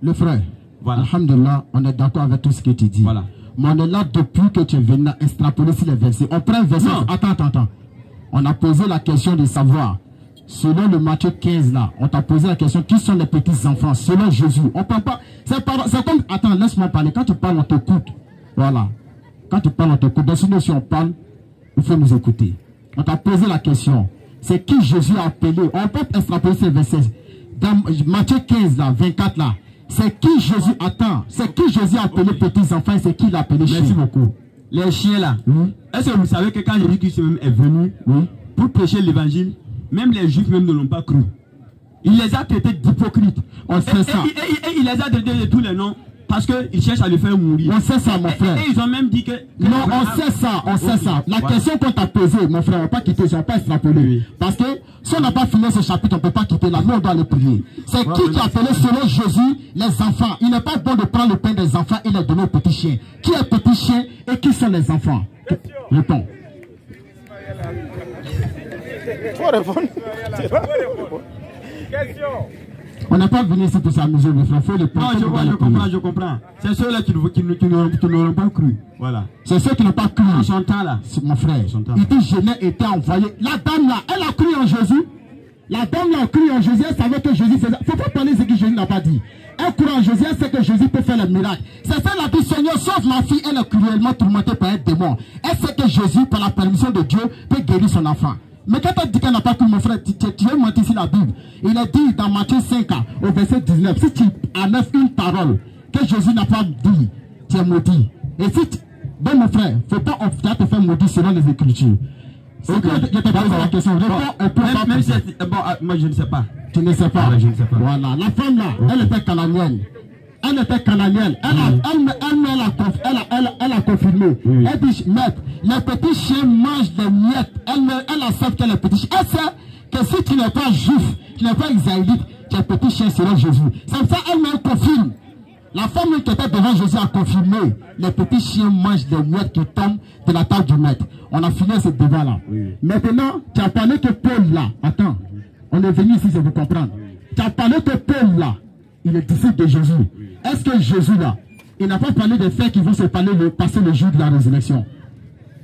Le frère, voilà. Alhamdulillah, on est d'accord avec tout ce que tu dis. Voilà. Mais on est là depuis que tu es venu extrapoler sur les versets. On prend un verset. Attends. On a posé la question de savoir. Selon le Matthieu 15 là, on t'a posé la question, qui sont les petits enfants selon Jésus? On parle pas. C'est comme. Attends, laisse-moi parler. Quand tu parles, on t'écoute. Voilà. Quand tu parles, on t'écoute. Donc sinon, si on parle, il faut nous écouter. On t'a posé la question. C'est qui Jésus a appelé? On peut extrapoler ces versets. Dans Matthieu 15 là, 24 là. C'est qui Jésus attend? C'est qui Jésus a appelé petits enfants? C'est qui l'a appelé chiens? Merci beaucoup. Les chiens là. Est-ce que vous savez que quand Jésus-Christ est venu pour prêcher l'évangile, même les juifs même ne l'ont pas cru. Il les a traités d'hypocrites. On sait ça. Et il les a traités de tous les noms parce qu'ils cherchent à le faire mourir. On sait ça, mon frère. Et ils ont même dit que... Non, on sait ça, on sait ça. La question qu'on t'a posée, mon frère, on ne va pas quitter, on ne va pas extrapoler. Parce que si on n'a pas fini ce chapitre, on ne peut pas quitter là. Nous, on doit aller prier. C'est qui a appelé selon Jésus les enfants? Il n'est pas bon de prendre le pain des enfants et les donner aux petits chiens. Qui est petit chien et qui sont les enfants? Réponds. Faut répondre. On n'est pas venu ici pour s'amuser, mes frères. Faut le prendre. Non, je comprends. C'est ceux-là qui n'auront pas cru. Voilà. C'est ceux qui n'ont pas cru. En son temps là. Mon frère. Il dit, je n'ai été envoyé. La dame là, elle a cru en Jésus. La dame là a cru en Jésus. Elle savait que Jésus faisait. Il ne faut pas parler de ce que Jésus n'a pas dit. Elle croit en Jésus. Elle sait que Jésus peut faire les miracles. C'est ça la dit, Seigneur, sauve ma fille. Elle est cruellement tourmentée par un démon. Elle sait que Jésus, par la permission de Dieu, peut guérir son enfant. Mais quand elle dit qu'elle n'a pas cru, mon frère, tu veux mentir sur la Bible. Il est dit dans Matthieu 5, au verset 19, si tu enlèves une parole que Jésus n'a pas dit, tu es maudit. Et si tu... Donc mon frère, il ne faut pas te faire maudit selon les Écritures. C'est que je te pose la question. Moi je ne sais pas. Tu ne sais pas. Je ne sais pas. Voilà. La femme là, elle était canadienne. Elle était canadienne. Elle a confirmé. Elle dit, maître, les petits chiens mangent des miettes. Elle accepte que les petits chiens. Elle sait que si tu n'es pas juif, tu n'es pas israélite, tu es petit chien selon Jésus. C'est ça, elle-même confirme. La femme qui était devant Jésus a confirmé. Les petits chiens mangent des miettes qui tombent de la table du maître. On a fini ce débat-là. Maintenant, tu as parlé que Paul là. Attends, on est venu ici, je veux comprendre. Tu as parlé que Paul là, il est disciple de Jésus. Est-ce que Jésus là, il n'a pas parlé des faits qui vont se passer le jour de la résurrection?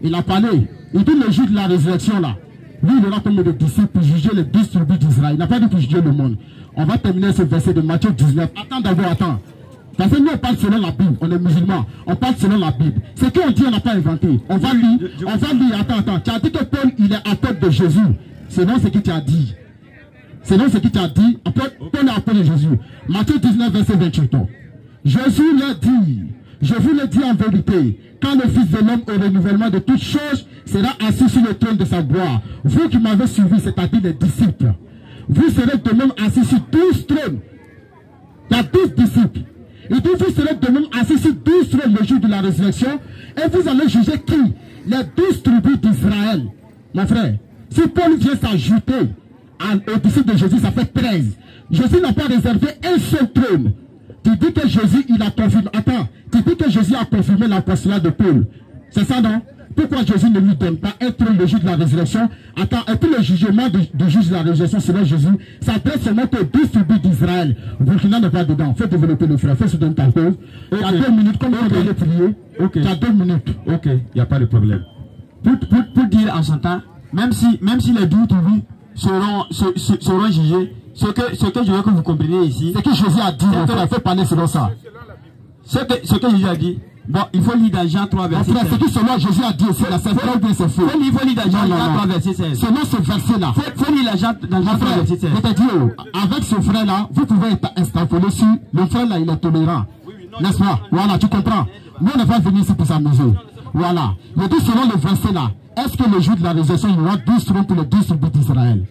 Il a parlé, il dit le jour de la résurrection là, lui il aura comme des disciples pour juger les 12 tribus d'Israël. Il n'a pas dit pour juger le monde. On va terminer ce verset de Matthieu 19. Attends. Parce que nous on parle selon la Bible, on est musulmans, on parle selon la Bible. Ce qu'on dit on n'a pas inventé. On va lire, attends. Tu as dit que Paul il est apôtre de Jésus. Selon ce que tu as dit. Selon ce que tu as dit, Paul est apôtre de Jésus. Matthieu 19 verset 28. Jésus leur dit, je vous le dis en vérité, quand le Fils de l'homme au renouvellement de toutes choses sera assis sur le trône de sa gloire, vous qui m'avez suivi, c'est-à-dire les disciples, vous serez de même assis sur 12 trônes. Il y a 12 disciples. Il dit, vous serez de même assis sur 12 trônes le jour de la résurrection, et vous allez juger qui? Les 12 tribus d'Israël. Mon frère, si Paul vient s'ajouter aux disciples de Jésus, ça fait 13. Jésus n'a pas réservé un seul trône. Tu dis que Jésus, il a confirmé. Attends, tu dis que Jésus a confirmé l'apostolat de Paul. C'est ça, non? Pourquoi Jésus ne lui donne pas un trône le jour de la résurrection? Attends, et puis le jugement du juge de la résurrection selon Jésus s'adresse seulement aux 12 tribus d'Israël. Burkina n'est pas dedans. Faut développer le frère. Faut se donner ta cause. Tu as 2 minutes, comme on allait prier. Tu as 2 minutes. Ok, il n'y a pas de problème. Pour dire en son temps, même si les 12 tribus seront jugés, ce que je veux que vous compreniez ici, c'est que Jésus a dit, il faut parler selon ça. Ce que Jésus a dit, bon, il faut lire dans Jean 3, verset 16. C'est que selon Jésus a dit aussi, là, c'est vrai ou bien c'est faux? Il faut lire dans Jean 3, verset 16. Selon ce verset-là. Il faut lire dans Jean 3, verset 16. Je te dis, avec ce frère-là, vous pouvez extrapoler sur le frère-là, il est tolérant. N'est-ce pas? Voilà, tu comprends? Nous, on n'est pas venus ici pour s'amuser. Voilà. Je dis selon le verset-là, est-ce que le jour de la résurrection, il y aura 12 trônes pour les 12 tribus d'Israël?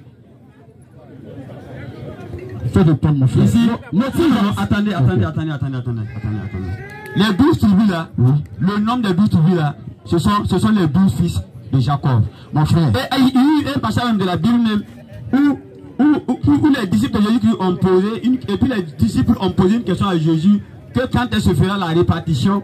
Fais de ton mon frère. Ici, attendez. Les 12 tribus là, le nombre des 12 tribus là, ce sont les 12 fils de Jacob. Mon frère. Et il y a eu un passage même de la Bible même où les disciples de Jésus ont posé et puis les disciples ont posé une question à Jésus que quand elle se fera la répartition